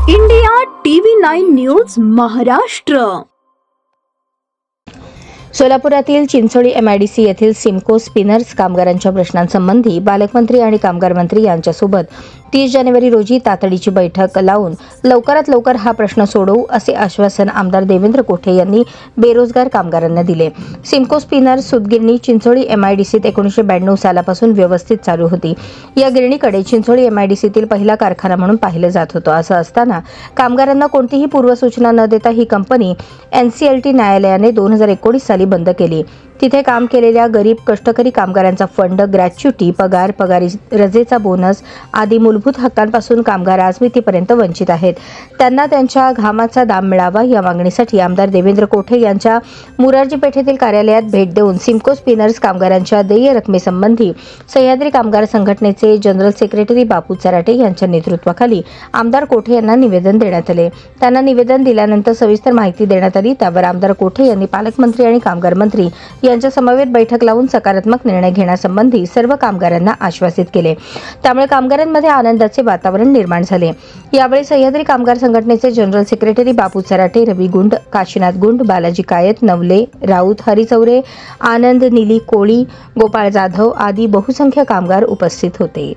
India TV 9 news Maharashtra. सोलापुरातील Chincholi MIDC येथील Simco spinners कामगारांच्या प्रश्नांसंबंधी पालकमंत्री आणि कामगार मंत्री यांच्यासोबत 30 जानेवारी रोजी तातडीची बैठक लावून लवकरात लवकर हा प्रश्न सोडवू असे आश्वासन आमदार देवेंद्र कोठे यांनी बेरोजगार कामगारांना दिले. सिमको स्पिनर्स सूतगिरणी चिंचोळी MIDCत 1992 सालापासून व्यवस्थित चालू होती. या गिरणीकडे चिंचोळी MIDCतील पहिला कारखाना म्हणून पाहिलं जात होतं. असं असताना कामगारांना कोणतीही पूर्वसूचना न देता ही कंपनी NCLT न्यायालयाने 2019 साली बंद केली. तिथे काम केलेल्या गरीब कष्टकरी कामगारांचा फंड, ग्रॅच्युटी, पगारी रजेचा बोनस आदी मूलभूत हक्कांपासून कामगार आजमितीपर्यंत वंचित आहेत. त्यांना त्यांच्या घामाचा दाम मिळावा या मागणीसाठी आमदार देवेंद्र कोठे यांच्या मुरारजी पेठेतील कार्यालयात भेट देऊन सिमको स्पिनर्स कामगारांच्या देय रकमेसंबंधी सह्याद्री कामगार संघटनेचे जनरल सेक्रेटरी बापू चराटे यांच्या नेतृत्वाखाली आमदार कोठे यांना निवेदन देण्यात आले. त्यांना निवेदन दिल्यानंतर सविस्तर माहिती देण्यात आली. त्यावर आमदार कोठे यांनी पालकमंत्री आणि कामगार मंत्री यांच्या समवेत बैठक लावून सकारात्मक निर्णय घेण्यासंबंधी सर्व कामगारांना आश्वासित केले. त्यामुळे कामगारांमध्ये आनंदाचे वातावरण निर्माण झाले. यावेळी सह्याद्री कामगार संघटनेचे जनरल सेक्रेटरी बापू चराटे, रवी गुंड, काशीनाथ गुंड, बालाजी कायत, नवले राऊत, हरी चौरे, आनंद निली कोळी, गोपाळ जाधव आदी बहुसंख्य कामगार उपस्थित होते.